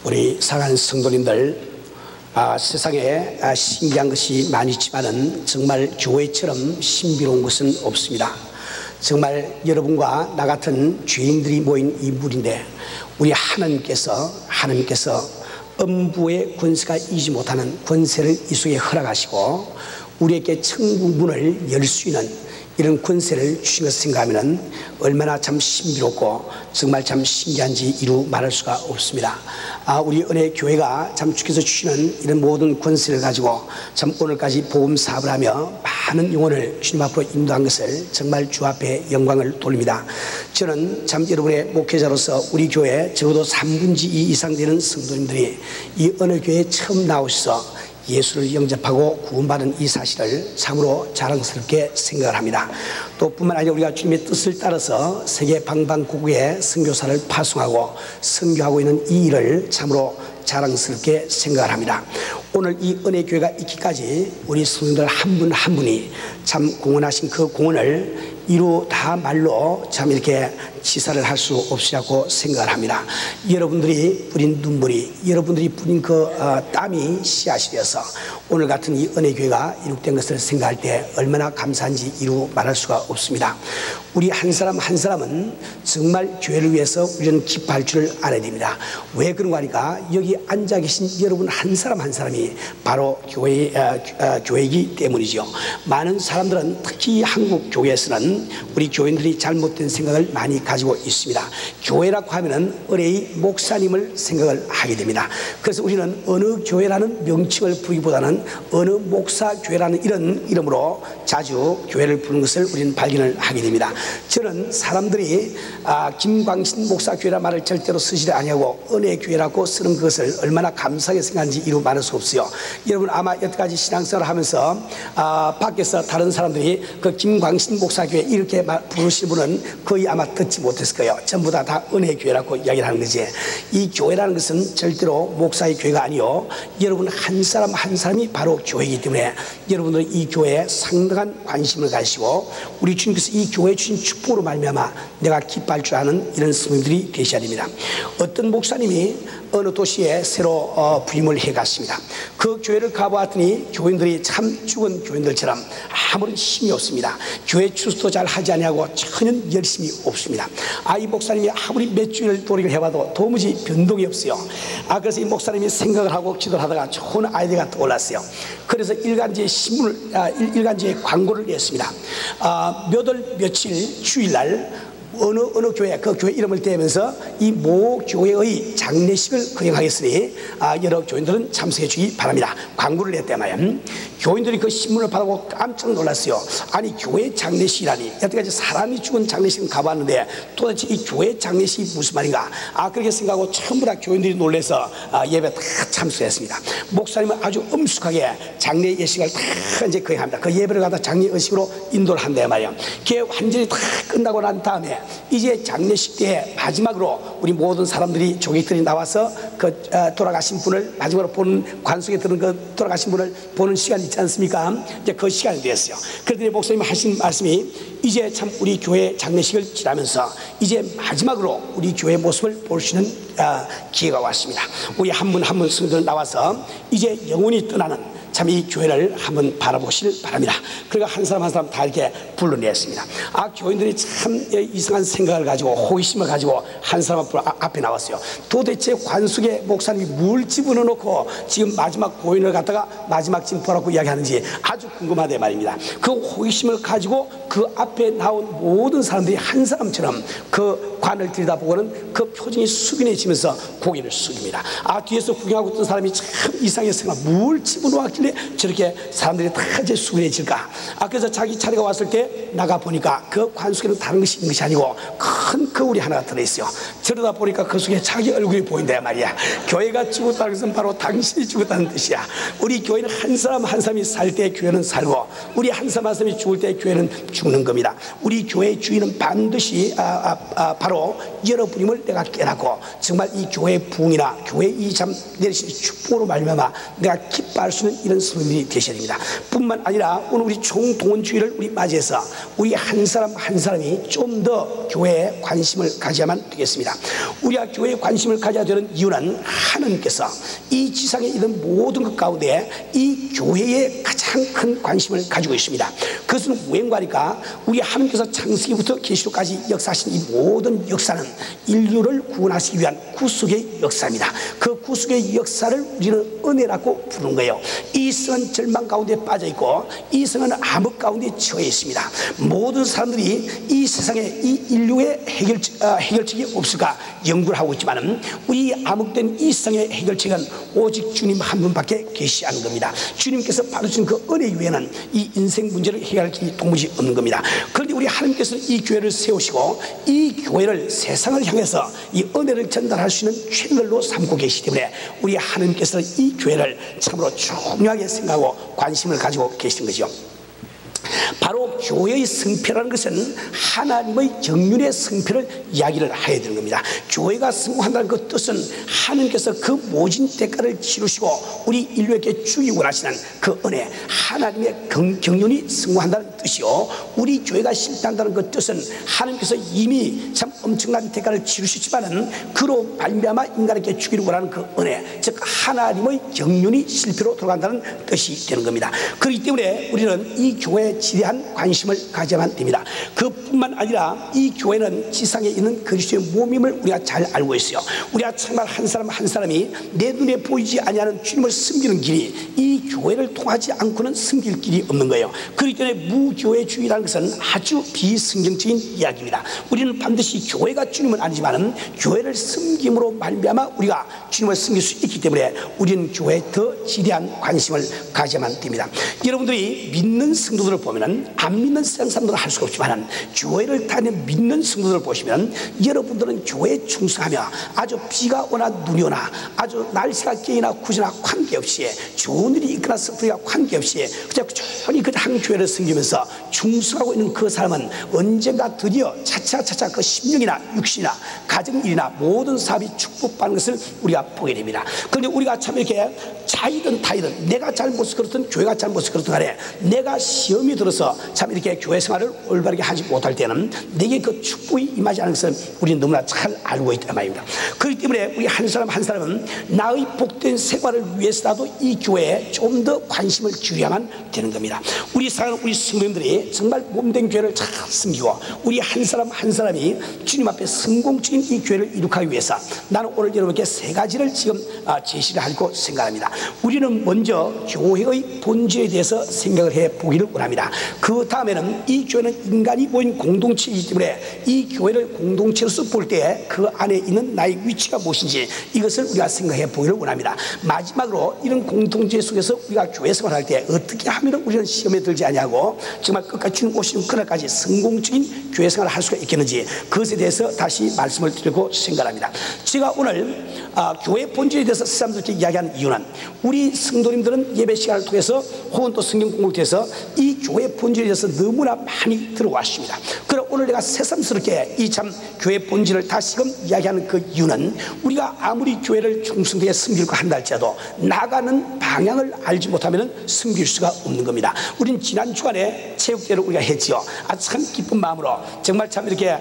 우리 사랑하는 성도님들, 세상에 신기한 것이 많이 있지만은 정말 교회처럼 신비로운 것은 없습니다. 정말 여러분과 나 같은 죄인들이 모인 이 무리인데, 우리 하나님께서 음부의 권세가 이기지 못하는 권세를 이 속에 허락하시고 우리에게 천국 문을 열 수 있는 이런 권세를 주신 것을 생각하면 얼마나 참 신비롭고 정말 참 신기한지 이루 말할 수가 없습니다. 우리 은혜 교회가 참 주께서 주시는 이런 모든 권세를 가지고 참 오늘까지 복음 사업을 하며 많은 영혼을 주님 앞으로 인도한 것을 정말 주 앞에 영광을 돌립니다. 저는 참 여러분의 목회자로서 우리 교회 적어도 3분의 2 이상 되는 성도님들이 이 어느 교회에 처음 나오셔서 예수를 영접하고 구원받은 이 사실을 참으로 자랑스럽게 생각을 합니다. 또 뿐만 아니라 우리가 주님의 뜻을 따라서 세계 방방곡곡에 선교사를 파송하고 선교하고 있는 이 일을 참으로 자랑스럽게 생각을 합니다. 오늘 이 은혜교회가 있기까지 우리 성도들 한 분 한 분이 참 공헌하신 그 공헌을 이루 다 말로 참 이렇게 치사를 할 수 없으라고 생각을 합니다. 여러분들이 뿌린 눈물이, 여러분들이 뿌린 그 땀이 씨앗이 되어서 오늘 같은 이 은혜교회가 이룩된 것을 생각할 때 얼마나 감사한지 이루 말할 수가 없습니다. 우리 한 사람 한 사람은 정말 교회를 위해서 우리는 기뻐할 줄 알아야 됩니다. 왜 그런가 하니까 여기 앉아 계신 여러분 한 사람 한 사람이 바로 교회이기 때문이죠. 많은 사람들은 특히 한국 교회에서는 우리 교인들이 잘못된 생각을 많이 가지고 있습니다. 교회라고 하면은 의뢰의 목사님을 생각을 하게 됩니다. 그래서 우리는 어느 교회라는 명칭을 부르기보다는 어느 목사교회라는 이런 이름으로 자주 교회를 부르는 것을 우리는 발견을 하게 됩니다. 저는 사람들이 김광신 목사교회라는 말을 절대로 쓰지 아니하고 은혜교회라고 쓰는 것을 얼마나 감사하게 생각하는지 이루 말할 수 없어요. 여러분 아마 여태까지 신앙생활을 하면서 밖에서 다른 사람들이 그 김광신 목사교회 이렇게 부르시는 분은 거의 아마 듣지 못했을 거예요. 전부 다 은혜교회라고 이야기를 하는 거지. 이 교회라는 것은 절대로 목사의 교회가 아니요, 여러분 한 사람 한 사람이 바로 교회이기 때문에 여러분들은 이 교회에 상당한 관심을 가지시고 우리 주님께서 이 교회에 주신 축복으로 말미암아 내가 기뻐할 줄 아는 이런 성도들이 되셔야 됩니다. 어떤 목사님이 어느 도시에 새로 부임을 해갔습니다. 그 교회를 가보았더니 교인들이 참 죽은 교인들처럼 아무런 힘이 없습니다. 교회 추수도 잘 하지 않냐고 전혀 열심이 없습니다. 이 목사님이 아무리 몇 주일 도리를 해봐도 도무지 변동이 없어요. 그래서 이 목사님이 생각을 하고 기도를 하다가 좋은 아이디어가 떠올랐어요. 그래서 일간지에 일간지에 광고를 냈습니다. 몇 월 며칠 주일날 어느 교회, 그 교회 이름을 대면서 이 모 교회의 장례식을 거행하겠으니 여러 교인들은 참석해 주기 바랍니다. 광고를 냈단 말이야. 교인들이 그 신문을 받아보고 깜짝 놀랐어요. 아니 교회 장례식이라니, 여태까지 사람이 죽은 장례식은 가봤는데 도대체 이 교회 장례식이 무슨 말인가. 그렇게 생각하고 전부 다 교인들이 놀라서 예배 다 참석했습니다. 목사님은 아주 엄숙하게 장례 예식을 다 이제 거행합니다. 그 예배를 갖다 장례 의식으로 인도를 한단 말이야. 그게 완전히 다 끝나고 난 다음에 이제 장례식 때 마지막으로 우리 모든 사람들이 조객들이 나와서 그 돌아가신 분을 마지막으로 보는, 관속에 드는 그 돌아가신 분을 보는 시간이 있지 않습니까? 이제 그 시간이 됐어요. 그랬더니 목사님 하신 말씀이 이제 참 우리 교회 장례식을 지나면서 이제 마지막으로 우리 교회 모습을 볼 수 있는 기회가 왔습니다. 우리 한 분 한 분 성도들 나와서 이제 영원히 떠나는 참 이 교회를 한번 바라보시길 바랍니다. 그러니까 한 사람 한 사람 다 이렇게 불러냈습니다. 교인들이 참 이상한 생각을 가지고 호기심을 가지고 한 사람 앞에 나왔어요. 도대체 관속에 목사님이 뭘 집어넣어 놓고 지금 마지막 고인을 갖다가 마지막 진포라고 이야기하는지 아주 궁금하대 말입니다. 그 호기심을 가지고 그 앞에 나온 모든 사람들이 한 사람처럼 그 관을 들여다보고는 그 표정이 숙연해지면서 고개를 숙입니다. 뒤에서 구경하고 있던 사람이 참 이상하게 생각, 뭘 집어넣었길래 저렇게 사람들이 다 이제 숙연해질까. 그래서 자기 차례가 왔을 때 나가 보니까 그 관 속에는 다른 것이 있는 것이 아니고 큰 거울이 하나가 들어있어요. 저러다 보니까 그 속에 자기 얼굴이 보인다 말이야. 교회가 죽었다는 것은 바로 당신이 죽었다는 뜻이야. 우리 교회는 한 사람 한 사람이 살 때 교회는 살고, 우리 한 사람 한 사람이 죽을 때 교회는 죽는 겁니다. 우리 교회의 주인은 반드시 바로 여러분임을 내가 깨닫고 정말 이 교회의 부흥이나 교회의 이 참 내리신 축복으로 말미암아 내가 기뻐할 수 있는 이런 성도들이 되셔야 됩니다. 뿐만 아니라 오늘 우리 총동원주의를 우리 맞이해서 우리 한 사람 한 사람이 좀 더 교회에 관심을 가져야만 되겠습니다. 우리가 교회에 관심을 가져야 되는 이유는 하나님께서 이 지상에 있는 모든 것 가운데 이 교회에 가장 큰 관심을 가지고 있습니다. 그것은 무엇인가? 우리 하나님께서 창세기부터 계시록까지 역사하신 이 모든 역사는 인류를 구원하시기 위한 구속의 역사입니다. 그 구속의 역사를 우리는 은혜라고 부르는 거예요. 이 성은 절망 가운데 빠져있고 이 성은 암흑 가운데 처해 있습니다. 모든 사람들이 이 세상에 이 인류의 해결책이 없을까 연구를 하고 있지만 우리 암흑된 이 세상의 해결책은 오직 주님 한 분밖에 계시지 않은 겁니다. 주님께서 바로 주신 그 은혜 위에는 이 인생 문제를 해결할 길이 도무지 없는 겁니다. 그런데 우리 하나님께서는 이 교회를 세우시고 이 교회를 세상을 향해서 이 은혜를 전달할 수 있는 채널로 삼고 계시기 때문에 우리 하나님께서는 이 교회를 참으로 중요하게 생각하고 관심을 가지고 계시는 거죠. 바로 교회의 성패라는 것은 하나님의 정륜의 성패를 이야기를 해야 되는 겁니다. 교회가 성공한다는 그 뜻은 하나님께서 그 모진 대가를 치르시고 우리 인류에게 주기 원하시는 그 은혜, 하나님의 경륜이 성공한다는 뜻이요, 우리 교회가 실패한다는 그 뜻은 하나님께서 이미 참 엄청난 대가를 치르셨지만은 그로 말미암아 인간에게 주기를 원하는 그 은혜, 즉 하나님의 경륜이 실패로 돌아간다는 뜻이 되는 겁니다. 그렇기 때문에 우리는 이 교회에 지대한 관심을 가져야만 됩니다. 그뿐만 아니라 이 교회는 지상에 있는 그리스도의 몸임을 우리가 잘 알고 있어요. 우리가 정말 한 사람 한 사람이 내 눈에 보이지 아니하는 주님을 섬기는 길이 이 교회를 통하지 않고는 섬길 길이 없는 거예요. 그렇기 때문에 무교회주의라는 것은 아주 비성경적인 이야기입니다. 우리는 반드시 교회가 주님은 아니지만 교회를 섬김으로 말미암아 우리가 주님을 섬길 수 있기 때문에 우리는 교회에 더 지대한 관심을 가져야만 됩니다. 여러분들이 믿는 성도들을 보면은 안 믿는 세상 사람들은 할 수가 없지만 교회를 다니는 믿는 성도들을 보시면 여러분들은 교회에 충성하며 아주 비가 오나 눈이 오나 아주 날씨가 깨이나 구지나 관계없이 좋은 일이 있거나 슬프기가 관계없이 그냥 꾸준히 그 한 교회를 섬기면서 충성하고 있는 그 사람은 언젠가 드디어 차차 그 심령이나 육신이나 가정일이나 모든 사업이 축복받는 것을 우리가 보게 됩니다. 그런데 우리가 참 이렇게 자이든 타이든 내가 잘못해서 그렇든 교회가 잘못해서 그렇든 간에 내가 시험이 들어서 참 이렇게 교회 생활을 올바르게 하지 못할 때는 내게 그 축복이 임하지 않은 것을 우리는 너무나 잘 알고 있단 말입니다. 그렇기 때문에 우리 한 사람 한 사람은 나의 복된 생활을 위해서라도 이 교회에 좀 더 관심을 기울여야만 되는 겁니다. 우리 사랑하는 우리 성도님들이 정말 몸된 교회를 잘 섬기고 우리 한 사람 한 사람이 주님 앞에 성공적인 이 교회를 이룩하기 위해서 나는 오늘 여러분께 세 가지를 지금 제시를 하고 생각합니다. 우리는 먼저 교회의 본질에 대해서 생각을 해 보기를 원합니다. 그 다음에는 이 교회는 인간이 모인 공동체이기 때문에 이 교회를 공동체로서 볼 때 그 안에 있는 나의 위치가 무엇인지 이것을 우리가 생각해 보기를 원합니다. 마지막으로 이런 공동체 속에서 우리가 교회 생활할 때 어떻게 하면 우리는 시험에 들지 아니하고 정말 끝까지 주님 오시는 그날까지 성공적인 교회 생활을 할 수가 있겠는지 그것에 대해서 다시 말씀을 드리고 생각합니다. 제가 오늘 교회 본질에 대해서 사람들께 이야기하는 이유는 우리 성도님들은 예배 시간을 통해서 혹은 또 성경 공부를 통해서 이 교회 본질에 대해서 너무나 많이 들어왔습니다. 그럼 오늘 내가 새삼스럽게 이 참 교회 본질을 다시금 이야기하는 그 이유는 우리가 아무리 교회를 충성되게 섬기려고 한다 할지라도 나가는 방향을 알지 못하면 섬길 수가 없는 겁니다. 우린 지난 주간에 체육대회를 우리가 했지요. 참 기쁜 마음으로 정말 참 이렇게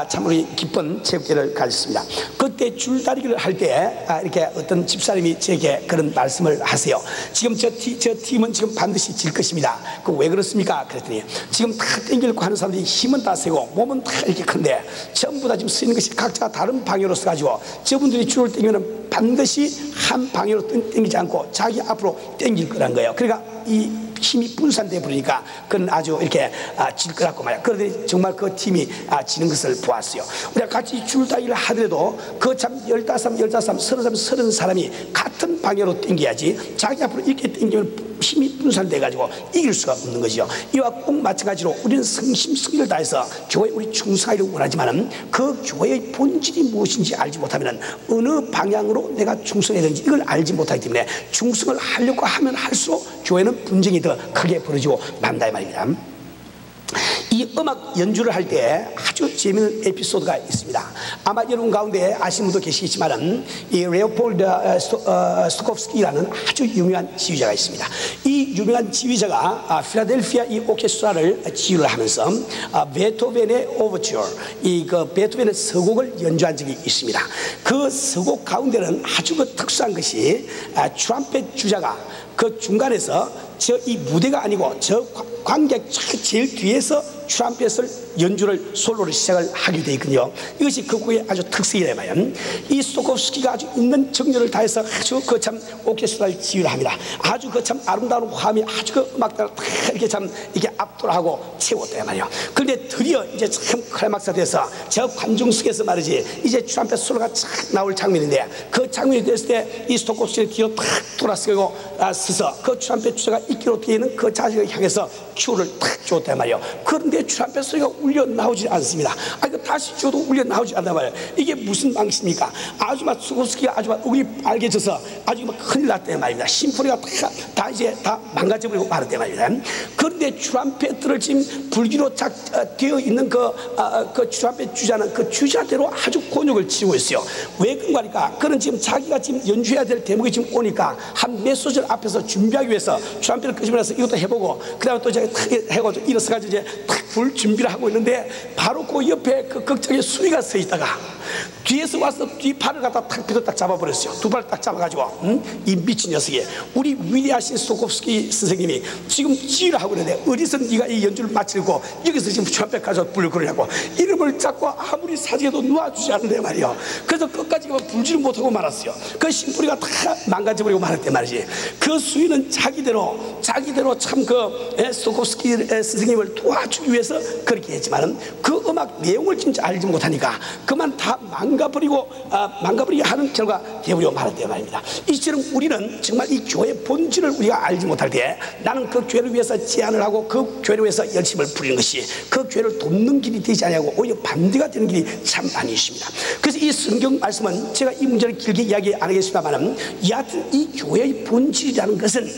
참 우리 기쁜 체육대회를 가졌습니다. 그때 줄다리기를 할 때 이렇게 어떤 집사님이 제게 그런 말씀을 하세요. 지금 저 팀은 지금 반드시 질 것입니다. 그 왜 그렇습니까? 그랬더니 지금 다 땡기려고 하는 사람들이 힘은 다 세고 몸은 다 이렇게 큰데 전부 다 지금 쓰이는 것이 각자 다른 방향으로 써가지고 저분들이 줄을 땡기면 반드시 한 방향으로 땡기지 않고 자기 앞으로 땡길 거란 거예요. 그러니까 이 힘이 분산돼 버리니까 그건 아주 이렇게 질 것 같고 말이야. 그런데 정말 그 팀이 지는 것을 보았어요. 우리가 같이 줄다리기를 하더라도 그 참 15, 30 사람이 같은 방향으로 당겨야지 자기 앞으로 이렇게 당기면 힘이 분산돼 가지고 이길 수가 없는 거죠. 이와 꼭 마찬가지로 우리는 성심성의를 다해서 교회에 우리 충성하기를 원하지만은 그 교회의 본질이 무엇인지 알지 못하면 어느 방향으로 내가 충성해야 되는지 이걸 알지 못하기 때문에 충성을 하려고 하면 할수록 교회는 분쟁이 더 크게 벌어지고 만다 이 말입니다. 이 음악 연주를 할 때 아주 재미있는 에피소드가 있습니다. 아마 여러분 가운데 아시는 분도 계시겠지만은 이 레오폴드 스토코프스키라는 아주 유명한 지휘자가 있습니다. 이 유명한 지휘자가 필라델피아 이 오케스트라를 지휘를 하면서 베토벤의 오버처, 그 베토벤의 서곡을 연주한 적이 있습니다. 그 서곡 가운데는 아주 그 특수한 것이 트럼펫 주자가 그 중간에서 저 이 무대가 아니고 저 관객 제일 뒤에서 트럼펫을 연주를 솔로를 시작을 하게 되어 있거든요. 이것이 그 곡의 아주 특색이라 말이에요. 이 스토코프스키가 아주 있는 정열을 다해서 아주 그 참 오케스트라를 지휘를 합니다. 아주 그 참 아름다운 화음이 아주 그 음악들을 다 이렇게 참 이렇게 압도하고 채웠단 말이에요. 그런데 드디어 이제 참 클라이막스가 돼서 저 관중 속에서 말이지 이제 트럼펫 솔로가 쫙 나올 장면인데 그 장면이 됐을 때 이 스토코프스키를 뒤로 탁 돌아서고 서서 그 트럼펫 주자가 있기로 되어 있는 그 자식을 향해서 큐를 탁 줬단 말이에요. 그런데 트럼펫 소리가 울려 나오지 않습니다. 아니 다시 줘도 울려 나오지 않단 말이에요. 이게 무슨 방식입니까? 아주 막 스토코프스키가 아주 막 얼굴이 빨개져서 아주 막 큰일 났단 말입니다. 심포니가 다 이제 다 망가져버리고 말았단 말입니다. 그런데 트럼펫들을 지금 불기로 되어 있는 그 트럼펫 주자는 그 주자대로 아주 곤욕을 치고 있어요. 왜 그런가? 그는 지금 자기가 지금 연주해야 될 대목이 지금 오니까 한 몇 소절 앞에서 준비하기 위해서 트럼펫을 끄집어내서 이것도 해보고 그 다음에 또 제가 탁 해가지고 일어서가지고 이제 탁 불 준비를 하고 있는데 바로 그 옆에 그 극장에 수리가 서 있다가 뒤에서 와서 뒤 팔을 갖다 탁 펴서 딱 잡아버렸어요. 두 발을 딱 잡아가지고 이 미친 녀석이 우리 위대하신 스토코프스키 선생님이 지금 지휘를 하고 있는데 어디서 네가 이 연주를 마치고 여기서 지금 트럼펫 가져서 불을 그러냐고 이름을 잡고 아무리 사직해도 놓아주지 않는데 말이에요. 그래서 끝까지 불지를 못하고 말았어요. 그 심부리가 다 망가져버리고 말았단 말이지. 그 수위는 자기대로 참 그 스토코프스키 선생님을 도와주기 위해서 그렇게 했지만은 그 음악 내용을 진짜 알지 못하니까 그만 다 망가버리게 하는 결과 되어버리고 말았단 말입니다. 이처럼 우리는 정말 이 교회의 본질을 우리가 알지 못할 때 나는 그 교회를 위해서 제안을 하고 그 교회를 위해서 열심을 부리는 것이 그 교회를 돕는 길이 되지 않냐고 오히려 반대가 되는 길이 참 많이 있습니다. 그래서 이 성경 말씀은 제가 이 문제를 길게 이야기 안 하겠습니다만 여하튼 이 교회의 본질이라는 것은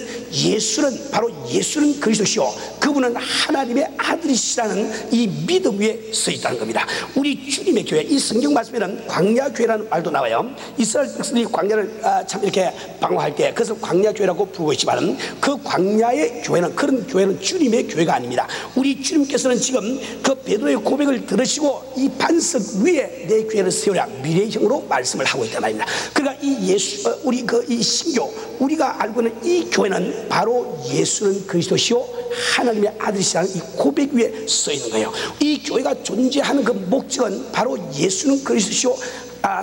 바로 예수는 그리스도시요 그분은 하나님의 아들이시라는 이 믿음 위에 서 있다는 겁니다. 우리 주님의 교회, 이 성경 말씀에는 광야교회라는 말도 나와요. 이스라엘 백성들이 광야를 참 이렇게 방황할 때 그것을 광야교회라고 부르고 있지만 그 광야의 교회는 그런 교회는 주님의 교회가 아닙니다. 우리 주님께서는 지금 그 베드로의 고백을 들으시고 이 반석 위에 내 교회를 세우라 미래형으로 말씀을 하고 있단 말입니다. 그러니까 이 우리 이 신교 우리가 알고 있는 이 교회는 바로 예수는 그리스도시요 하나님의 아들이시라는 이 고백 위에 서 있는 거예요. 이 교회가 존재하는 그 목적은 바로 예수는 그리스도시요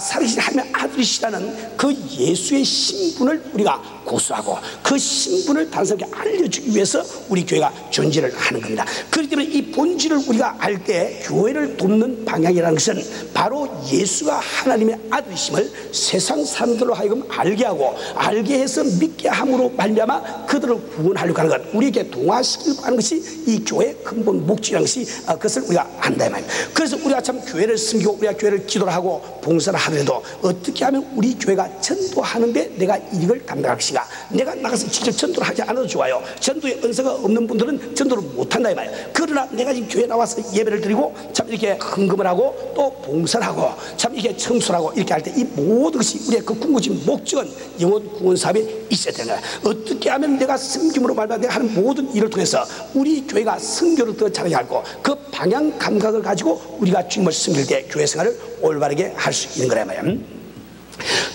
살아계신 하나님의 아들이시라는 그 예수의 신분을 우리가 고수하고 그 신분을 다른 사람에게 알려주기 위해서 우리 교회가 존재를 하는 겁니다. 그렇기 때문에 이 본질을 우리가 알 때 교회를 돕는 방향이라는 것은 바로 예수가 하나님의 아들이심을 세상 사람들로 하여금 알게 하고 알게 해서 믿게 함으로 말미암아 그들을 구원하려고 하는 것 우리에게 동화시키려고 하는 것이 이 교회의 근본 목적이라는 것이 그것을 우리가 안다 이 말입니다. 그래서 우리가 참 교회를 섬기고 우리가 교회를 기도를 하고 봉사를 하더라도 어떻게 하면 우리 교회가 전도하는데 내가 이익을 감당할 것인가. 내가 나가서 직접 전도를 하지 않아도 좋아요. 전도의 은사가 없는 분들은 전도를 못한다 이 말이에요. 그러나 내가 지금 교회에 나와서 예배를 드리고 참 이렇게 헌금을 하고 또 봉사를 하고 참 이렇게 청소를 하고 이렇게 할 때 이 모든 것이 우리의 그 궁극적인 목적은 영혼 구원 사업에 있어야 되는 거예요. 어떻게 하면 내가 섬김으로 말미암아 내가 하는 모든 일을 통해서 우리 교회가 선교를 더 잘하게 하고 그 방향 감각을 가지고 우리가 주님을 섬길 때 교회 생활을 올바르게 할 수 있는 거란 말이에요.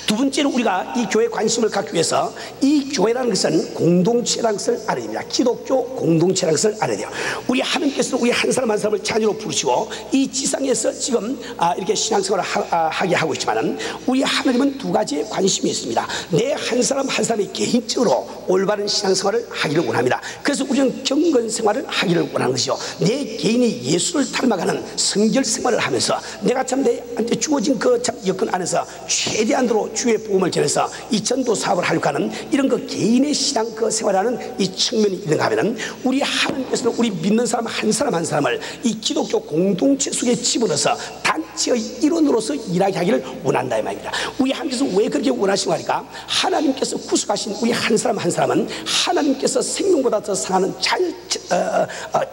두 번째로 우리가 이 교회에 관심을 갖기 위해서 이 교회라는 것은 공동체라는 것을 알아야 됩니다. 기독교 공동체라는 것을 알아야 돼요. 우리 하나님께서는 우리 한 사람 한 사람을 자녀로 부르시고 이 지상에서 지금 이렇게 신앙생활을 하게 하고 있지만 우리 하나님은 두 가지의 관심이 있습니다. 내 한 사람 한 사람이 개인적으로 올바른 신앙생활을 하기를 원합니다. 그래서 우리는 경건 생활을 하기를 원하는 것이요. 내 개인이 예수를 닮아가는 성결 생활을 하면서 내가 참 내한테 주어진 그 참 여건 안에서 최대한으로 주의 복음을 전해서 이 전도 사업을 하려고 하는 이런 그 개인의 신앙 그 생활하는 이 측면이 있는가 하면 우리 하나님께서는 우리 믿는 사람 한 사람 한 사람을 이 기독교 공동체 속에 집어넣어서 다 단체의 일원으로서 일하게 하기를 원한다 이 말입니다. 우리 하나님께서 왜 그렇게 원하시는 거니까 하나님께서 구속하신 우리 한 사람 한 사람은 하나님께서 생명보다 더 상하는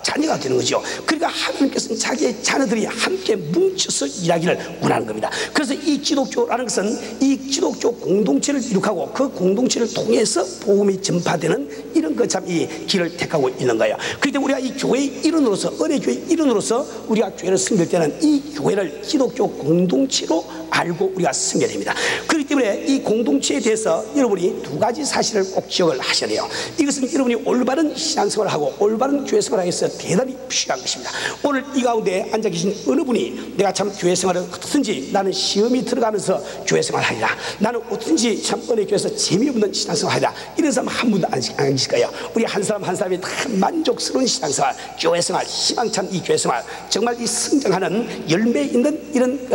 자녀가 되는 거죠. 그러니까 하나님께서는 자기의 자녀들이 함께 뭉쳐서 일하기를 원하는 겁니다. 그래서 이 기독교라는 것은 이 기독교 공동체를 이룩하고 그 공동체를 통해서 복음이 전파되는 이런 그 참 이 길을 택하고 있는 거예요. 그런데 우리가 이 교회의 일원으로서 은혜교회의 일원으로서 우리가 교회를 섬길 때는 이 교회를 기독교 공동체로 알고 우리가 섬겨야 됩니다. 그렇기 때문에 이 공동체에 대해서 여러분이 두 가지 사실을 꼭 기억을 하셔야 돼요. 이것은 여러분이 올바른 신앙생활을 하고 올바른 교회생활을 하기 위해서 대단히 필요한 것입니다. 오늘 이 가운데 앉아 계신 어느 분이 내가 참 교회생활을 어떻든지 나는 시험이 들어가면서 교회생활을 하리라, 나는 어떻든지 참 은혜교회에서 재미없는 신앙생활을 하리라, 이런 사람 한 분도 안 계실 거예요. 우리 한 사람 한 사람이 다 만족스러운 신앙생활, 교회생활, 희망찬 이 교회생활, 정말 이 성장하는 열매 있는 이런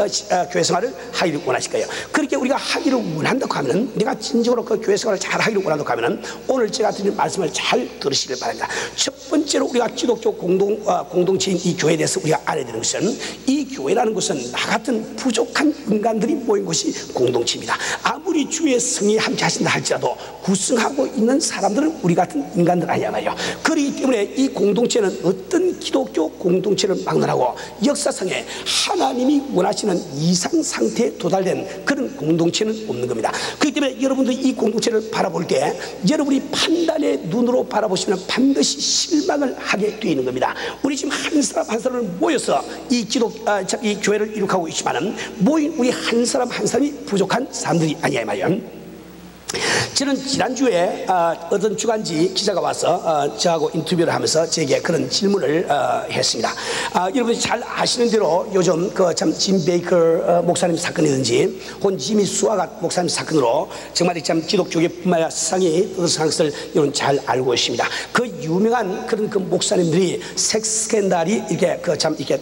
교회생활을 하기를 원하실 거예요. 그렇게 우리가 하기를 원한다고 하면은, 내가 진정으로 그 교회생활을 잘 하기를 원한다고 하면은 오늘 제가 드린 말씀을 잘 들으시길 바랍니다. 첫 번째로 우리가 기독교 공동체인 이 교회에 대해서 우리가 알아야 되는 것은, 이 교회라는 것은 나 같은 부족한 인간들이 모인 곳이 공동체입니다. 아무리 주의 성이 함께 하신다 할지라도 구성하고 있는 사람들은 우리 같은 인간들 아니야 말이에요. 그렇기 때문에 이 공동체는 어떤 기독교 공동체를 막론하고 역사상에 하나님이 원하시는 이상 상태에 도달된 그런 공동체는 없는 겁니다. 그렇기 때문에 여러분들이 이 공동체를 바라볼 때 여러분이 판단의 눈으로 바라보시면 반드시 실망을 하게 되어 있는 겁니다. 우리 지금 한 사람 한 사람을 모여서 이 교회를 이룩하고 있지만은 모인 우리 한 사람 한 사람이 부족한 사람들이 아니야 말이에요. 저는 지난주에 어떤 주간지 기자가 와서 저하고 인터뷰를 하면서 제게 그런 질문을 했습니다. 여러분이 잘 아시는 대로 요즘 그 참 짐 베이커 목사님 사건이든지 혹은 지미 수아갓 목사님 사건으로 정말 참 기독교계뿐만 아니라 세상이 떠들어간 것을 여러분 잘 알고 있습니다. 그 유명한 그런 그 목사님들이 섹스 스캔들이 이렇게 그 참 이렇게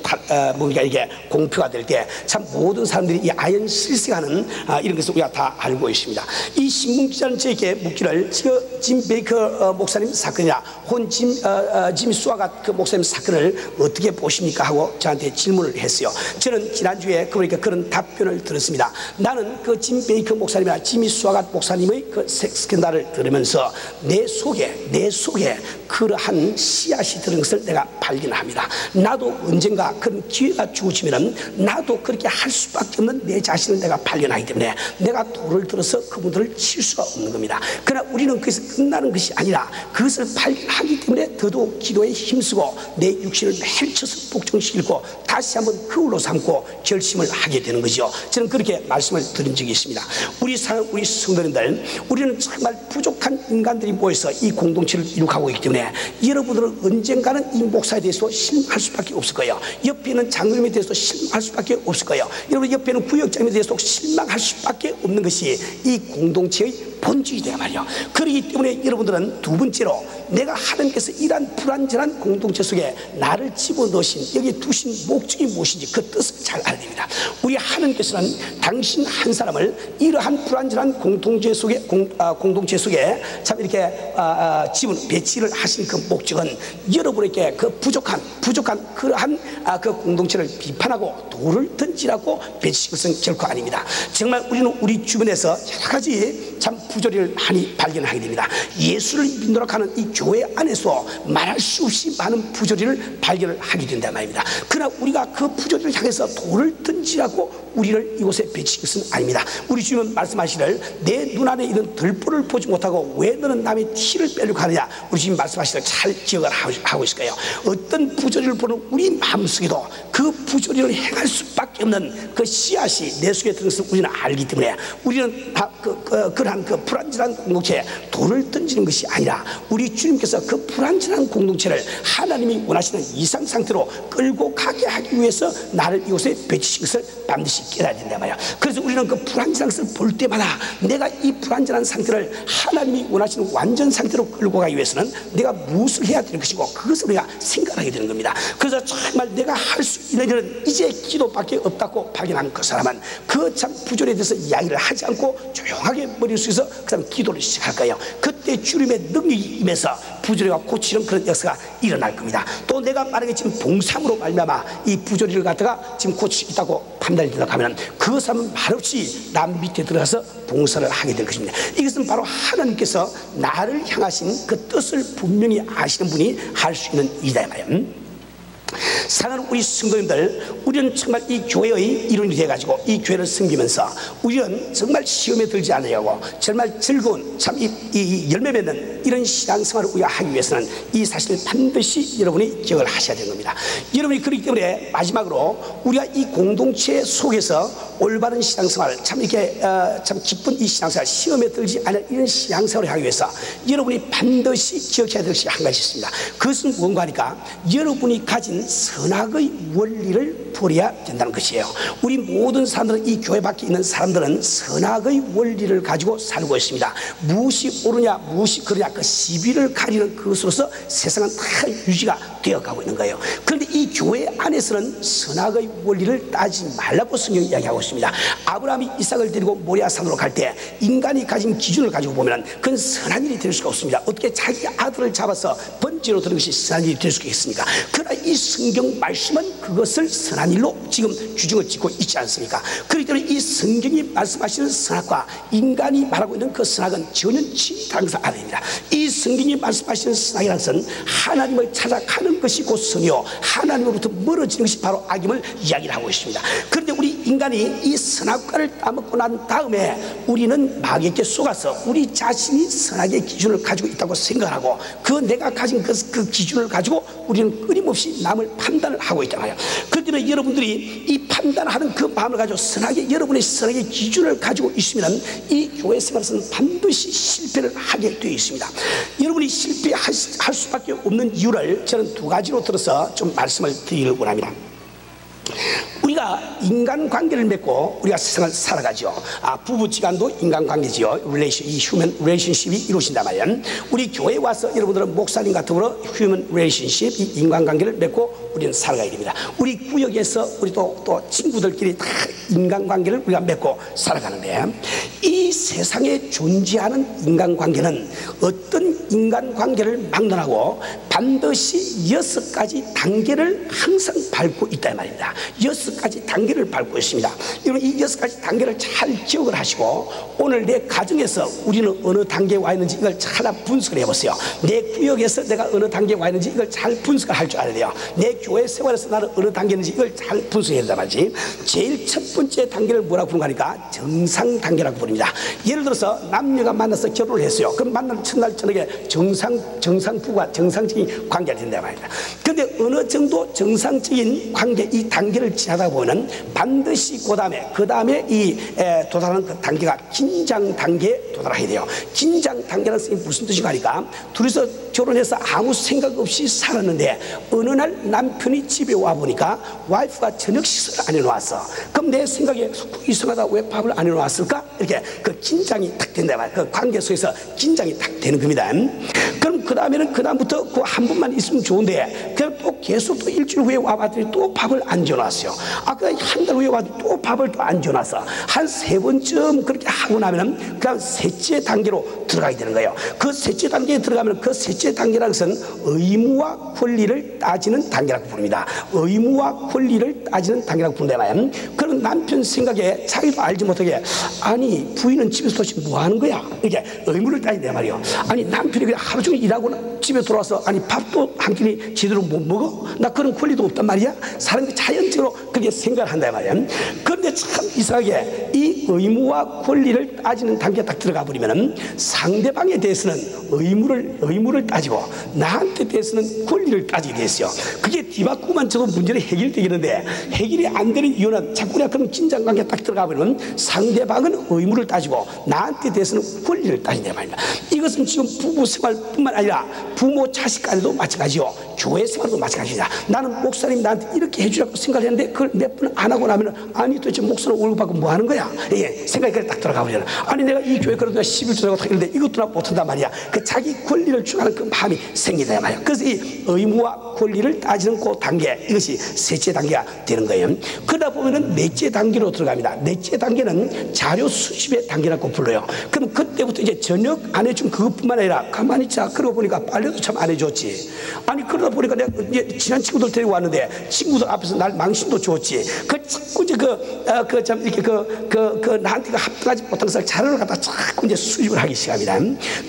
뭔가 이게 공표가 될 때 참 모든 사람들이 이 아연 실색하는 이런 것을 우리가 다 알고 있습니다. 이 신문 기자는 저에게 묻기를 짐 베이커 목사님 사건이나 혹은 짐 수아갓 그 목사님 사건을 어떻게 보십니까 하고 저한테 질문을 했어요. 저는 지난주에 그러니까 그런 답변을 들었습니다. 나는 그 짐 베이커 목사님이나 짐 수아갓 목사님의 그 스캔들을 들으면서 내 속에 그러한 씨앗이 들은 것을 내가 발견합니다. 나도 언젠가 그런 기회가 주어지면은 나도 그렇게 할 수밖에 없는 내 자신을 내가 발견하기 때문에 내가 돌을 들어서 그분들을 칠 수가 없는 겁니다. 그러나 우리는 그것이 끝나는 것이 아니라 그것을 발견하기 때문에 더더욱 기도에 힘쓰고 내 육신을 펼쳐서 복종시키고 다시 한번 그울로 삼고 결심을 하게 되는 거죠. 저는 그렇게 말씀을 드린 적이 있습니다. 우리 성도님들, 우리는 정말 부족한 인간들이 모여서 이 공동체를 이룩하고 있기 때문에 여러분들은 언젠가는 이 목사에 대해서 실망할 수밖에 없을 거예요. 옆에 있는 장로님에 대해서 실망할 수밖에 없을 거예요. 여러분 옆에 있는 구역장님에 대해서 실망할 수밖에 없는 것이 이 공동체의 본질이다 말이야. 그렇기 때문에 여러분들은 두 번째로 내가 하나님께서 이러한 불완전한 공동체 속에 나를 집어넣으신, 여기 두신 목적이 무엇인지 그 뜻을 잘 알아야 됩니다. 우리 하나님께서는 당신 한 사람을 이러한 불완전한 공동체 속에 참 이렇게 배치를 하신 그 목적은 여러분에게 그 부족한 그러한 그 공동체를 비판하고 돌을 던지라고 배치신 것은 결코 아닙니다. 정말 우리는 우리 주변에서 여러 가지 참 부조리를 많이 발견하게 됩니다. 예수를 믿노라 하는 이 교회 안에서 말할 수 없이 많은 부조리를 발견을 하게 된단 말입니다. 그러나 우리가 그 부조리를 향해서 돌을 던지라고 우리를 이곳에 배치신 것은 아닙니다. 우리 주님은 말씀하시기를 내 눈안에 있는 들보를 보지 못하고 왜 너는 남의 티를 빼려고 하느냐, 우리 주님 말씀하시기를 잘 기억을 하고 있을 거예요. 어떤 부조리를 보는 우리 마음속에도 그 부조리를 행할 수밖에 없는 그 씨앗이 내 속에 들은 것을 우리는 알기 때문에 우리는 그러한 그 불완전한 공동체에 돌을 던지는 것이 아니라 우리 주님께서 그 불완전한 공동체를 하나님이 원하시는 이상 상태로 끌고 가게 하기 위해서 나를 이곳에 배치신 것을 반드시 깨달아야 된단 말이야. 그래서 우리는 그 불완전한 것을 볼 때마다 내가 이 불완전한 상태를 하나님이 원하시는 완전 상태로 끌고 가기 위해서는 내가 무엇을 해야 되는 것이고 그것을 우리가 생각하게 되는 겁니다. 그래서 정말 내가 할 수 있는 일은 이제 기도밖에 없다고 발견한 그 사람은 그 참 부조리에 대해서 이야기를 하지 않고 조용하게 머릿속에서 그 사람 기도를 시작할 거예요. 그때 주님의 능력이 임해서 부조리가 고치는 그런 역사가 일어날 겁니다. 또 내가 만약에 지금 동상으로 말미암아 이 부조리를 갖다가 지금 고칠 수 있다고 판단이 된다고 하면 그 사람은 말없이 남 밑에 들어가서 봉사를 하게 될 것입니다. 이것은 바로 하나님께서 나를 향하신 그 뜻을 분명히 아시는 분이 할 수 있는 일이다 말이에요. 사랑하는 우리 성도님들, 우리는 정말 이 교회의 일원이 돼가지고 이 교회를 섬기면서 우리는 정말 시험에 들지 않으려고 정말 즐거운 참 이 열매 맺는 이런 신앙생활을 우리가 하기 위해서는 이 사실을 반드시 여러분이 기억을 하셔야 되는 겁니다. 여러분이 그렇기 때문에 마지막으로 우리가 이 공동체 속에서 올바른 신앙생활, 참 이렇게 참 기쁜 이 신앙생활, 시험에 들지 않을 이런 신앙생활을 하기 위해서 여러분이 반드시 기억해야 될 것이 한 가지 있습니다. 그것은 뭔가 하니까 여러분이 가진 선악의 원리를 버려야 된다는 것이에요. 우리 모든 사람들은, 이 교회 밖에 있는 사람들은 선악의 원리를 가지고 살고 있습니다. 무엇이 옳으냐 무엇이 그러냐 그 시비를 가리는 그것으로서 세상은 다 유지가 되어가고 있는 거예요. 그런데 이 교회 안에서는 선악의 원리를 따지지 말라고 성경이 이야기하고 있습니다. 아브라함이 이삭을 데리고 모리아산으로 갈 때 인간이 가진 기준을 가지고 보면 그건 선한 일이 될 수가 없습니다. 어떻게 자기 아들을 잡아서 번제로 드는 것이 선한 일이 될 수가 있습니까? 그러나 이 성경 말씀은 그것을 선한 일로 지금 규정을 짓고 있지 않습니까? 그렇기 때문에 이 성경이 말씀하시는 선악과 인간이 말하고 있는 그 선악은 전혀 다른 것을 알아야 됩니다. 이 성경이 말씀하시는 선악이라는 것은 하나님을 찾아가는 것이 곧 선이요, 하나님으로부터 멀어지는 것이 바로 악임을 이야기를 하고 있습니다. 그런데 우리 인간이 이 선악과를 따먹고 난 다음에 우리는 마귀에게 속아서 우리 자신이 선악의 기준을 가지고 있다고 생각하고 그 내가 가진 그 기준을 가지고 우리는 끊임없이 남을 판단을 하고 있잖아요. 그렇기 때문에 여러분들이 이 판단하는 그 마음을 가지고 선악의, 여러분의 선악의 기준을 가지고 있으면 이 교회 생활에서는 반드시 실패를 하게 되어 있습니다. 여러분이 실패할 수밖에 없는 이유를 저는 두 가지로 들어서 좀 말씀을 드리기를 원합니다. 우리가 인간관계를 맺고 우리가 세상을 살아가죠. 부부지간도 인간관계지요. 이 휴먼 릴레이션십이 이루어진단 말이에요. 우리 교회에 와서 여러분들은 목사님 같으므로 휴먼 릴레이션십, 이 인간관계를 맺고 우리는 살아가야 됩니다. 우리 구역에서 우리 또 친구들끼리 다 인간관계를 우리가 맺고 살아가는데, 이 세상에 존재하는 인간관계는 어떤 인간관계를 막론하고 반드시 6가지 단계를 항상 밟고 있다 말입니다. 6가지 단계를 밟고 있습니다. 여러분, 이 6가지 단계를 잘 기억을 하시고 오늘 내 가정에서 우리는 어느 단계에 와 있는지 이걸 찾아 분석을 해보세요. 내 구역에서 내가 어느 단계에 와 있는지 이걸 잘 분석을 할 줄 알아야 돼요. 내 교회 생활에서 나는 어느 단계에 있는지 이걸 잘 분석해야 된단 말이지. 제일 첫 번째 단계를 뭐라고 부르는 거니까 정상 단계라고 부릅니다. 예를 들어서 남녀가 만나서 결혼을 했어요. 그럼 만난 첫날 저녁에 정상 부부가 정상적인 관계가 된다 말입니다. 그런데 어느 정도 정상적인 관계, 이 단계를 지나다 보면 반드시 그 다음에 이 도달하는 그 단계가 긴장 단계에 도달하게 돼요. 긴장 단계라는 것이 무슨 뜻인가 하니까, 둘이서 결혼해서 아무 생각 없이 살았는데 어느 날 남편이 집에 와 보니까 와이프가 저녁 식사를 안 해놓았어. 그럼 내 생각에 이상하다, 왜 밥을 안 해놓았을까? 이렇게 그 긴장이 탁 된다 말이야. 그 관계 속에서 긴장이 탁 되는 겁니다. 그럼 그 다음부터 그 한 번만 있으면 좋은데 그냥 또 계속 또 일주일 후에 와봤더니 또 밥을 안 줘놨어요. 그 한 달 후에 와도 또 밥을 또 안 줘놨어. 한 3번쯤 그렇게 하고 나면은 그냥 셋째 단계로 들어가게 되는 거예요. 그 셋째 단계에 들어가면 그 셋째 단계라는 것은 의무와 권리를 따지는 단계라고 부릅니다. 의무와 권리를 따지는 단계라고 부른다 말이야. 그럼 남편 생각에 자기도 알지 못하게, 아니 부인은 집에서 도대체 뭐 하는 거야? 이렇게 의무를 따진다 말이에요. 아니 남편이 그냥 하루 종일 일하고 집에 돌아와서 아니 밥도 한 끼니 제대로 못 먹어? 나 그런 권리도 없단 말이야? 사람이 자연적으로 그렇게 생각을 한다 말이야. 그런데 참 이상하게 이 의무와 권리를 따지는 단계에 딱 들어가 버리면은 상대방에 대해서는 의무를 따지고 나한테 대해서는 권리를 따지게 됐어요. 그게 뒤바꾸만 저도 문제는 해결되겠는데 해결이 안 되는 이유는 자꾸 그런 긴장관계에 딱 들어가 버리면 상대방은 의무를 따지고 나한테 대해서는 권리를 따진다 말입니다. 이것은 지금 부부 생활뿐만 아니라 부모 자식 간에도 마찬가지요. 교회 생활도 마찬가지입니다. 나는 목사님 나한테 이렇게 해주라고 생각했는데 그걸 몇 번 안 하고 나면 아니 또 도대체 목사는 월급 받고 뭐 하는 거야? 예, 생각이 그래 딱 들어가 버려요. 아니 내가 이 교회 그래도 11조 하고 있는데 이것도 나 못한단 말이야. 그 자기 권리를 추구하는 그 마음이 생기다 말이야. 그래서 이 의무와 권리를 따지는 그 단계, 이것이 셋째 단계가 되는 거예요. 그러다 보면은 넷째 단계로 들어갑니다. 넷째 단계는 자료 수집의 단계라고 불러요. 그럼 그때부터 이제 저녁 안 해준 그것뿐만 아니라 가만히 있자. 그러고 보니까 빨래도 참 안 해줬지. 아니 그러다 보니까 내가 이제 친한 친구들 데리고 왔는데 친구들 앞에서 날 망신도 줬지. 그 자꾸 이제 참 이렇게 나한테 합당하지 못한 것을 자료를 갖다 자꾸 이제 수집을 하기 시작합니다.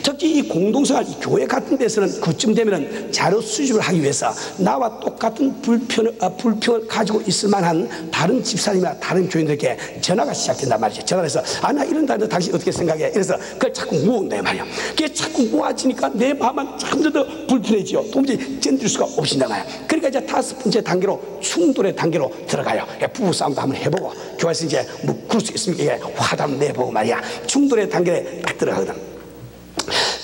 특히 이 공동생활, 이 교회 같은 데서는 그쯤 되면은 자료 수집을 하기 위해서 나와 똑같은 불평을 가지고 있을 만한 다른 집사님이나 다른 교인들에게 전화가 시작된단 말이죠. 전화를 해서 나 이런다는데 당신 어떻게 생각해? 이래서 그걸 자꾸 모은다 말이야. 그게 자꾸 모아지니까 내 마음은 점점 더 불편해지요. 도무지 견딜 수가 없신다 말이야. 그러니까 이제 다섯 번째 단계로 충돌의 단계로 들어가요. 부부싸움도 한번 해보고 교회에서 이제 뭐 그럴 수 있으면 화도 한번 내보고 말이야. 충돌의 단계에 딱 들어가거든.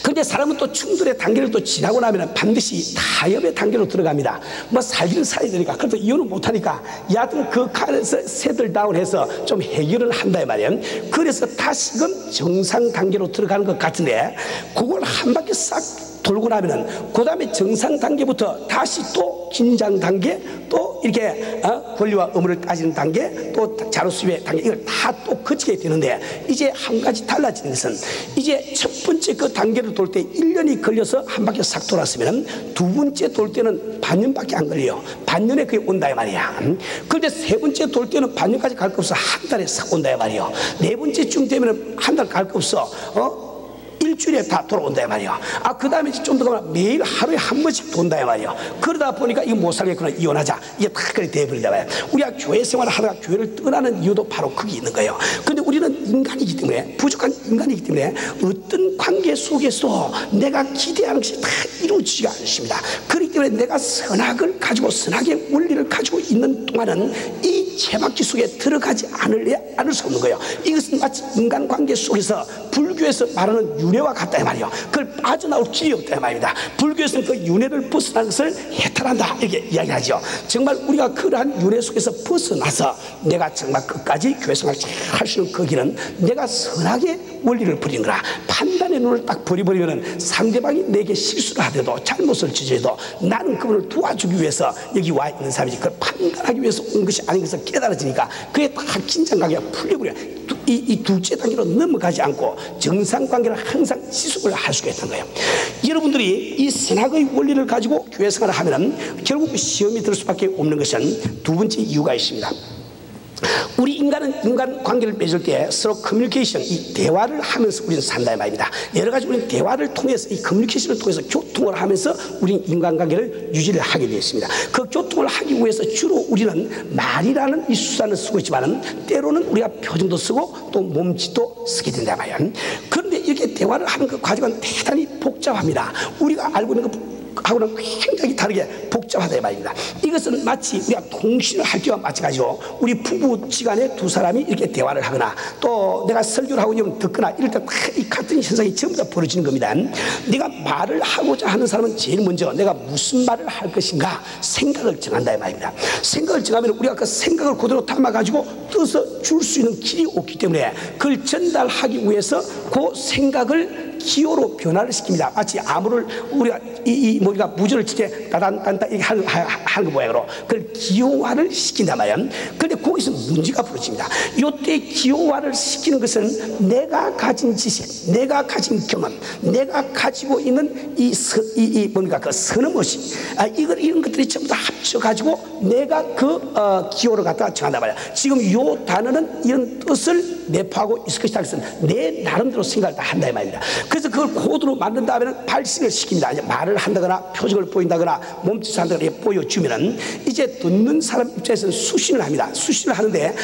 근데 사람은 또 충돌의 단계를 또 지나고 나면 반드시 타협의 단계로 들어갑니다. 뭐 살기는 살아야 되니까. 그래도 이혼을 못하니까 여하튼 그 칸에서 세들 다운해서 좀 해결을 한다 이 말이에요. 그래서 다시금 정상 단계로 들어가는 것 같은데 그걸 한 바퀴 싹 돌고 나면은 그 다음에 정상 단계부터 다시 또 긴장 단계, 또 이렇게 권리와 의무를 따지는 단계, 또 자료 수집의 단계, 이걸 다 또 거치게 되는데 이제 한 가지 달라지는 것은 이제 첫 번째 그 단계를 돌 때 1년이 걸려서 한 바퀴 싹 돌았으면 두 번째 돌 때는 반년밖에 안 걸려요. 반년에 그게 온다 이 말이야. 그런데 세 번째 돌 때는 반년까지 갈 거 없어. 한 달에 싹 온다 이 말이야. 네 번째쯤 되면 한 달 갈 거 없어. 일주일에 다 돌아온다 이 말이야. 그 다음에 좀 더 가면 매일 하루에 한 번씩 돈다 이 말이야. 그러다 보니까 이거 못 살겠구나, 이혼하자, 이게 다 그렇게 돼버린다 말이야. 우리가 교회 생활을 하다가 교회를 떠나는 이유도 바로 거기 있는 거예요. 그런데 우리는 인간이기 때문에, 부족한 인간이기 때문에 어떤 관계 속에서 내가 기대하는 것이 다 이루어지지가 않습니다. 그렇기 때문에 내가 선악을 가지고 선악의 원리를 가지고 있는 동안은 이 제막기 속에 들어가지 않을 수 없는 거예요. 이것은 마치 인간관계 속에서 불교에서 말하는 윤회와 같다 이 말이에요. 그걸 빠져나올 길이 없다 이 말입니다. 불교에서는 그 윤회를 벗어나는 것을 해탈한다 이렇게 이야기하죠. 정말 우리가 그러한 윤회 속에서 벗어나서 내가 정말 끝까지 교회 생활을 잘 할 수 있는 그 길은 내가 선악의 원리를 버리는 거라. 판단의 눈을 딱 버려버리면 상대방이 내게 실수를 하더라도 잘못을 저지르도 나는 그분을 도와주기 위해서 여기 와 있는 사람이지 그걸 판단하기 위해서 온 것이 아닌 것을 깨달아지니까 그게 다 긴장감이 풀려버려요. 이 둘째 단계로 넘어가지 않고 정상관계를 항상 지속을 할 수가 있다는 거예요. 여러분들이 이 선악의 원리를 가지고 교회 생활을 하면 결국 시험이 들 수밖에 없는 것은 두 번째 이유가 있습니다. 우리 인간은 인간관계를 맺을 때 서로 커뮤니케이션, 이 대화를 하면서 우리는 산다 이 말입니다. 여러 가지 우리는 대화를 통해서, 이 커뮤니케이션을 통해서 교통을 하면서 우리는 인간관계를 유지를 하게 되어 있습니다. 그 교통을 하기 위해서 주로 우리는 말이라는 이 수단을 쓰고 있지만 때로는 우리가 표정도 쓰고 또 몸짓도 쓰게 된다 말이야. 그런데 이렇게 대화를 하는 그 과정은 대단히 복잡합니다. 우리가 알고 있는 것 하고는 굉장히 다르게 복잡하다 이 말입니다. 이것은 마치 우리가 통신을 할 때와 마찬가지로 우리 부부지간에 두 사람이 이렇게 대화를 하거나 또 내가 설교를 하고 있으면 듣거나 이럴 때 이 같은 현상이 전부 다 벌어지는 겁니다. 내가 말을 하고자 하는 사람은 제일 먼저 내가 무슨 말을 할 것인가 생각을 정한다 이 말입니다. 생각을 정하면 우리가 그 생각을 그대로 담아가지고 뜻을 줄 수 있는 길이 없기 때문에 그걸 전달하기 위해서 그 생각을 기호로 변화를 시킵니다. 마치 암호를 우리가 우리가 무전을 칠 때 따단따단 이렇게 하는 거 모양으로 그걸 기호화를 시킨단 말이야. 그런데 거기서 문제가 벌어집니다. 이때 기호화를 시키는 것은 내가 가진 지식, 내가 가진 경험, 내가 가지고 있는 뭡니까 그 선음의식, 이런 것들이 전부 다 합쳐가지고 내가 그 기호를 갖다가 정한단 말이야. 지금 이 단어는 이런 뜻을 내포하고 있을 것이다. 그래서 내 나름대로 생각을 다 한다 이 말입니다. 그래서 그걸 코드로 만든 다음에는 발신을 시킵니다. 이제 말을 한다거나 표정을 보인다거나 몸짓을 한다거나 보여주면은 이제 듣는 사람 입장에서는 수신을 합니다. 수신을 하는데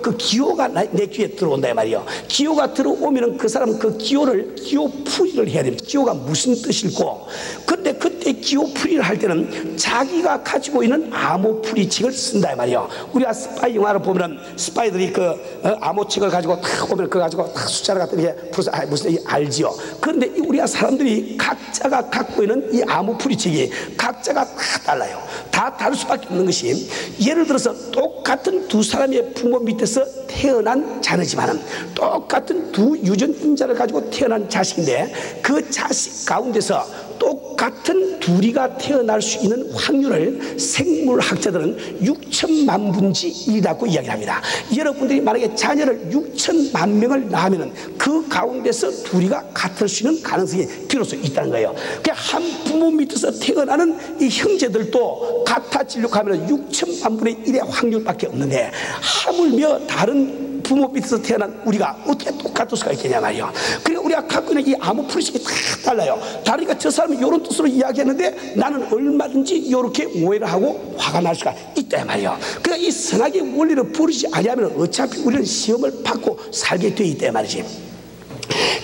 그 기호가 내 귀에 들어온다 이 말이에요. 기호가 들어오면은 그 사람은 그 기호를 기호풀이를 해야 됩니다. 기호가 무슨 뜻일고, 근데 그때 기호풀이를 할 때는 자기가 가지고 있는 암호풀이책을 쓴다 이 말이에요. 우리가 스파이 영화를 보면은 스파이들이 그 암호책을 가지고 탁 오면 그거 가지고 탁 숫자를 갖다 이렇게 풀어서 무슨 알지요. 그런데 우리가 사람들이 각자가 갖고 있는 이 암호풀이책이 각자가 다 달라요. 다 다를 수밖에 없는 것이, 예를 들어서 똑같은 똑같은 두 사람의 부모 밑에서 태어난 자녀지만은 똑같은 두 유전인자를 가지고 태어난 자식인데 그 자식 가운데서 똑같은 둘이가 태어날 수 있는 확률을 생물학자들은 6천만 분지 1이라고 이야기를 합니다. 여러분들이 만약에 자녀를 6천만 명을 낳으면 그 가운데서 둘이가 같을 수 있는 가능성이 비로소 있다는 거예요. 그러니까 한 부모 밑에서 태어나는 이 형제들도 같아지려고 하면 6천만 분의 1의 확률밖에 없는데 하물며 다른 부모 밑에서 태어난 우리가 어떻게 똑같을 수가 있겠냐 말이에요. 그러니까 우리가 갖고 있는 이 암호풀이식이 다 달라요. 다르니까 저 사람은 이런 뜻으로 이야기했는데 나는 얼마든지 이렇게 오해를 하고 화가 날 수가 있다 말이에요. 그러니까 이 선악의 원리를 버리지 아니하면 어차피 우리는 시험을 받고 살게 돼 있다 말이지.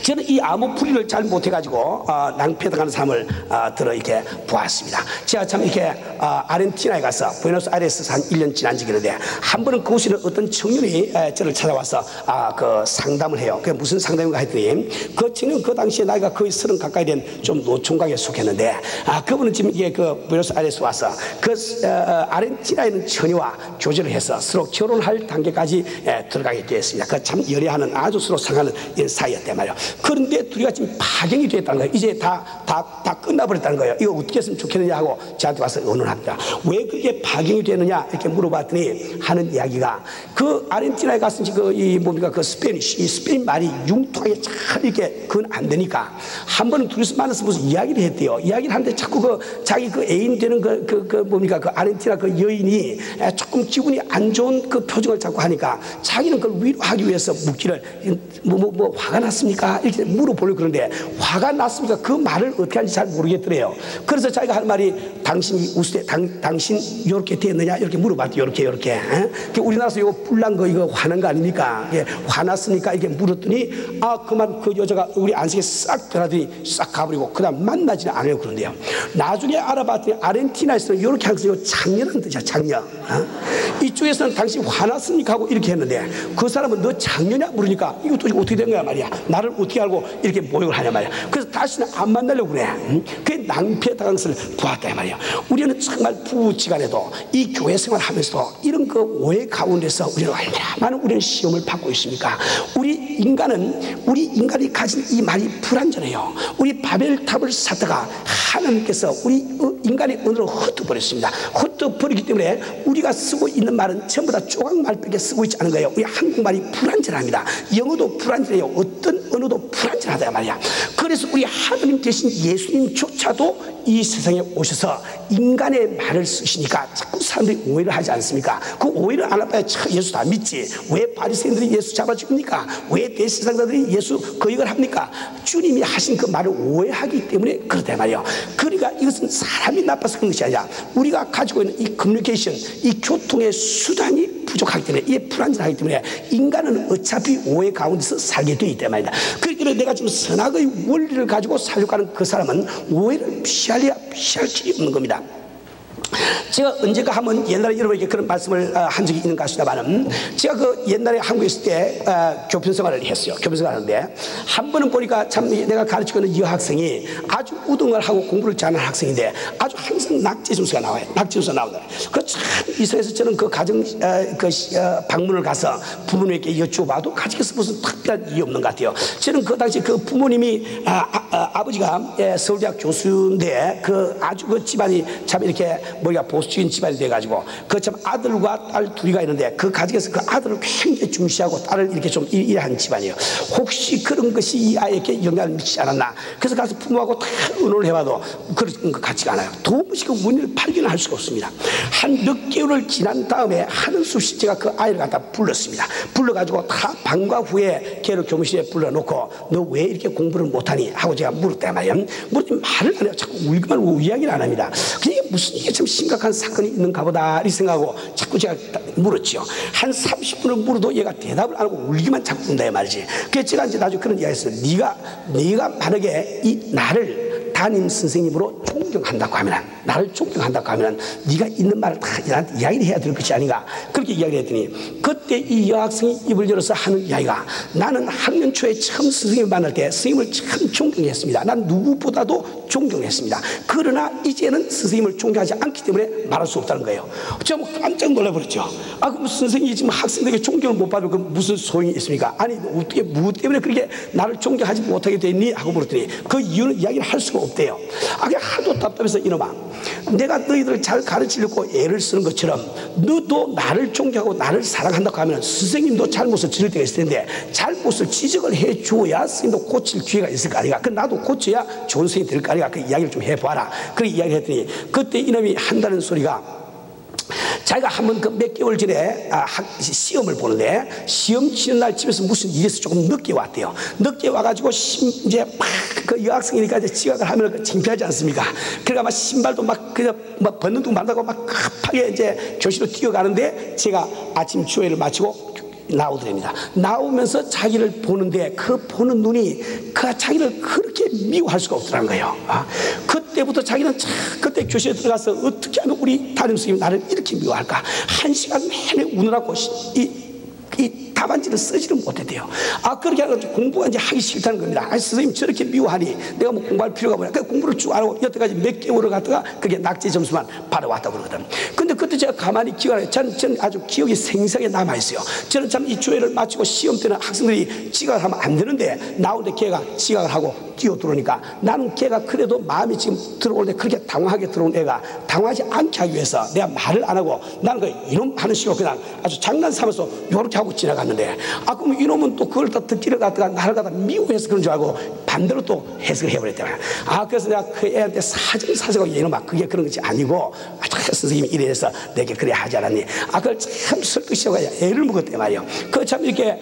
저는 이 암호풀이를 잘 못해가지고 낭패당하는 삶을 들어 이렇게 보았습니다. 제가 참 이렇게 아르헨티나에 가서 부에노스아이레스에서 한 1년 지난 적이 있는데 한 번은 그곳에 있는 어떤 청년이 저를 찾아와서 그 상담을 해요. 그게 무슨 상담인가 했더니 그 청년 그 당시에 나이가 거의 30 가까이 된 좀 노총각에 속했는데 그분은 지금 이게 그 부에노스아이레스 와서 그 아르헨티나에 있는 처녀와 교제를 해서 서로 결혼할 단계까지 들어가게 되었습니다. 그 참 열애하는 아주 서로 상하는 사이였단 말이에요. 그런데 둘이가 지금 파경이 됐다는 거예요. 이제 다 끝나버렸다는 거예요. 이거 어떻게 했으면 좋겠느냐 하고 저한테 와서 의논합니다. 왜 그게 파경이 되느냐 이렇게 물어봤더니 하는 이야기가 그 아르헨티나에 갔으니 이 뭡니까 그 스페니쉬 이 스페인 말이 융통하게 잘 이렇게 그건 안 되니까 한 번은 둘이서 만나서 무슨 이야기를 했대요. 이야기를 하는데 자꾸 그 자기 그 애인 되는 그 뭡니까 그 아르헨티나 그 여인이 조금 기분이 안 좋은 그 표정을 자꾸 하니까 자기는 그걸 위로하기 위해서 묻기를 뭐 화가 났습니까? 이렇게 물어보려고 그러는데 화가 났습니까? 그 말을 어떻게 하는지 잘 모르겠더래요. 그래서 자기가 할 말이 당신이 웃을 때 당신 이렇게 됐느냐 이렇게 물어봤대요. 이렇게 우리나라에서 이거 뿔난 거 이거 화난 거 아닙니까? 화났습니까? 이렇게 물었더니 그만 그 여자가 우리 안색에 싹 변하더니 싹 가버리고 그다음 만나지는 않아요. 그런데요. 나중에 알아봤더니 아르헨티나에서는 이렇게 항상 장녀라는 뜻이야. 장녀. 이쪽에서는 당신 화났습니까? 하고 이렇게 했는데 그 사람은 너 장녀냐 물으니까 이거 도대체 어떻게 된 거야 말이야. 나를 어떻게 알고 이렇게 모욕을 하냐 말이야. 그래서 다시는 안 만나려고 그래. 그게 낭패당한 것을 보았다 말이야. 우리는 정말 부부지간에도 이 교회 생활하면서도 이런 그 오해 가운데서 우리는 얼마나 많은 우리는 시험을 받고 있습니까? 우리 인간이 가진 이 말이 불완전해요. 우리 바벨탑을 쌓다가 하나님께서 우리 인간의 언어를 흩어버렸습니다. 흩어버리기 때문에 우리가 쓰고 있는 말은 전부 다 조각말밖에 쓰고 있지 않은 거예요. 우리 한국말이 불완전합니다. 영어도 불완전해요. 어떤 언어도 불완전하다 말이야. 그래서 우리 하나님 대신 예수님조차도 이 세상에 오셔서 인간의 말을 쓰시니까 자꾸 사람들이 오해를 하지 않습니까? 그 오해를 안 해봐야 예수 다 믿지. 왜 바리새인들이 예수 잡아 죽입니까? 왜 대제사장들이 예수 거역을 합니까? 주님이 하신 그 말을 오해하기 때문에 그렇단 말이에요. 그러니까 이것은 사람이 나빠서 그런 것이 아니라 우리가 가지고 있는 이 커뮤니케이션, 이 교통의 수단이 부족하기 때문에 이게 불완전하기 때문에 인간은 어차피 오해 가운데서 살게 돼 있단 말이다. 그렇기 때문에 내가 지금 선악의 원리를 가지고 살려고 하는 그 사람은 오해를 피할 길이 없는 겁니다. 제가 언젠가 한번 옛날에 여러분에게 그런 말씀을 한 적이 있는 것 같습니다만 제가 그 옛날에 한국에 있을 때 교편 생활을 했어요. 교편 생활을 하는데 한 번은 보니까 참 내가 가르치고 있는 여학생이 아주 우등을 하고 공부를 잘하는 학생인데 아주 항상 낙제 점수가 나와요. 낙제 점수가 나오다. 그 참 이상해서 저는 그 가정 방문을 가서 부모님에게 여쭤봐도 가정에서 무슨 특별한 일이 없는 것 같아요. 저는 그 당시 그 부모님이 아버지가 서울대학 교수인데 그 아주 그 집안이 참 이렇게 머리가 보수적인 집안이 돼가지고 그 참 아들과 딸 둘이가 있는데 그 가정에서 그 아들을 굉장히 중시하고 딸을 이렇게 좀 일하는 집안이에요. 혹시 그런 것이 이 아이에게 영향을 미치지 않았나? 그래서 가서 부모하고 다 의논을 해봐도 그런 것 같지가 않아요. 도무지 그 원인을 발견할 수가 없습니다. 한 몇 개월을 지난 다음에 하는 수없이 제가 그 아이를 갖다 불렀습니다. 불러가지고 다 방과 후에 걔를 교무실에 불러놓고 너 왜 이렇게 공부를 못하니? 하고 제가 물었단 말이에요. 물었더니 말을 안 해요. 자꾸 울기만 하고 이야기를 안 합니다. 그게 무슨 이게 참 심각한 사건이 있는가 보다 이 생각하고 자꾸 제가 물었죠. 한 30분을 물어도 얘가 대답을 안 하고 울기만 자꾸 한다 말이지. 그래서 제가 이제 나중에 그런 이야기 했어요. 네가 만약에 이 나를 담임 선생님으로 존경한다고 하면, 나를 존경한다고 하면 네가 있는 말을 다 나한테 이야기를 해야 될 것이 아닌가, 그렇게 이야기를 했더니 그때 이 여학생이 입을 열어서 하는 이야기가, 나는 학년 초에 처음 선생님을 만날 때 선생님을 참 존경했습니다. 난 누구보다도 존경했습니다. 그러나 이제는 선생님을 존경하지 않기 때문에 말할 수 없다는 거예요. 제가 뭐 깜짝 놀라버렸죠. 그럼 선생님이 지금 학생들에게 존경을 못 받으면 그 무슨 소용이 있습니까? 아니 어떻게 무엇 때문에 그렇게 나를 존경하지 못하게 됐니? 하고 물었더니 그 이유는 이야기를 할 수가 없대요. 그게 하도 답답해서, 이놈아, 내가 너희들을 잘 가르치려고 애를 쓰는 것처럼 너도 나를 존경하고 나를 사랑한다고 하면 선생님도 잘못을 지을 때가 있을 텐데 잘못을 지적을 해줘야 선생님도 고칠 기회가 있을 거 아니가. 그 나도 고쳐야 좋은 선생님이 될 거 아니가. 그 이야기를 좀 해봐라. 그렇게 이야기를 했더니 그때 이놈이 한다는 소리가, 자기가 한번 그 몇 개월 전에 시험을 보는데 시험 치는 날 집에서 무슨 일이 있어서 조금 늦게 왔대요. 늦게 와가지고 이제 막 그 여학생이니까 이제 지각을 하면 창피하지 않습니까? 그러니까 막 신발도 막 그냥 막 벗는 둥 만다고 막 급하게 이제 교실로 뛰어가는데, 제가 아침 주회를 마치고 나오더랍니다. 나오면서 자기를 보는데 그 보는 눈이 그 자기를 그렇게 미워할 수가 없더라는 거예요. 그때부터 자기는 그때 교실에 들어가서 어떻게 하면 우리 담임 선생님이 나를 이렇게 미워할까, 1시간 내내 우느라고 이 답안지를 쓰지를 못했대요. 그렇게 해가지고 공부가 이제 하기 싫다는 겁니다. 선생님 저렇게 미워하니 내가 뭐 공부할 필요가 뭐냐. 그러니까 공부를 쭉 안 하고 여태까지 몇 개월을 갖다가 그게 낙제 점수만 받아왔다고 그러거든. 근데 그때 제가 가만히 기억을 해요. 저는 아주 기억이 생생하게 남아있어요. 저는 참 이 주회를 마치고 시험 때는 학생들이 지각을 하면 안 되는데, 나오는데 걔가 지각을 하고 뛰어 들어오니까 나는 걔가 그래도 마음이 지금 들어올 때 그렇게 당황하게 들어온 애가 당황하지 않게 하기 위해서 내가 말을 안 하고 나는 그 이놈 하는 식으로 그냥 아주 장난 삼아서 요렇게 하고 지나갔는데, 그럼 이놈은 또 그걸 또 듣기를 갖다가 나를 갖다 미워해서 그런 줄 알고 반대로 또 해석을 해버렸잖아요. 그래서 내가 그 애한테 사정사정하고, 이놈아 그게 그런 것이 아니고 선생님이 이래서 내게 그래 하지 않았니? 그걸 참 설득시켜가 애를 먹었대 말이에요. 그 참 이렇게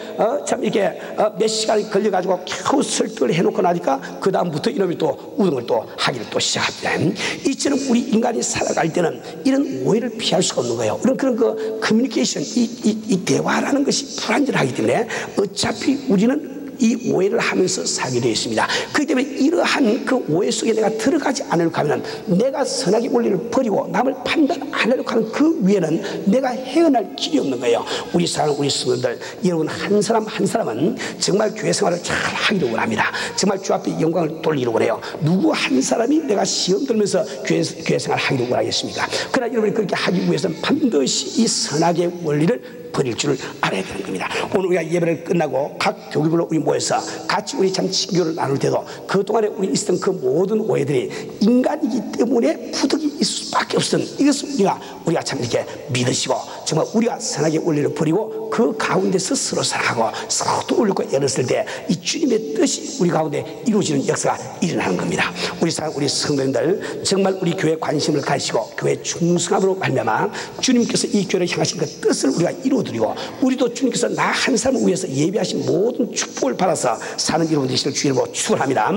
몇 시간이 걸려가지고 겨우 설득을 해놓고 나니까 그 다음부터 이놈이 또 우등을 또 하기를 또 시작합니다. 이처럼 우리 인간이 살아갈 때는 이런 오해를 피할 수가 없는 거예요. 그런 그 커뮤니케이션, 이 대화라는 것이 불완전하기 때문에 어차피 우리는 이 오해를 하면서 살게 되어 있습니다. 그렇기 때문에 이러한 그 오해 속에 내가 들어가지 않으려고 하면, 내가 선악의 원리를 버리고 남을 판단 안 하려고 하는 그 위에는 내가 헤어날 길이 없는 거예요. 우리 사랑하는 우리 성도들, 여러분 한 사람 한 사람은 정말 교회 생활을 잘 하기를 원합니다. 정말 주 앞에 영광을 돌리기를 원해요. 누구 한 사람이 내가 시험 들면서 교회 생활을 하기를 원하겠습니까? 그러나 여러분이 그렇게 하기 위해서는 반드시 이 선악의 원리를 버릴 줄을 알아야 되는 겁니다. 오늘 우리가 예배를 끝나고 각 교구별로 우리 모여서 같이 우리 참 친교를 나눌 때도 그동안에 우리 있었던 그 모든 오해들이 인간이기 때문에 부득이 있을 수밖에 없었던 이것을 우리가 참 이렇게 믿으시고, 정말 우리가 선악의 원리를 버리고 그 가운데서 서로 사랑하고 서로 떠올리고 애를 때 이 주님의 뜻이 우리 가운데 이루어지는 역사가 일어나는 겁니다. 우리 성도님들, 정말 우리 교회에 관심을 가지시고 교회 충성함으로 말미암아 주님께서 이 교회를 향하신 그 뜻을 우리가 이루어드리고, 우리도 주님께서 나 한 사람을 위해서 예비하신 모든 축복을 받아서 사는 여러분 되시길 주님으로 축원합니다.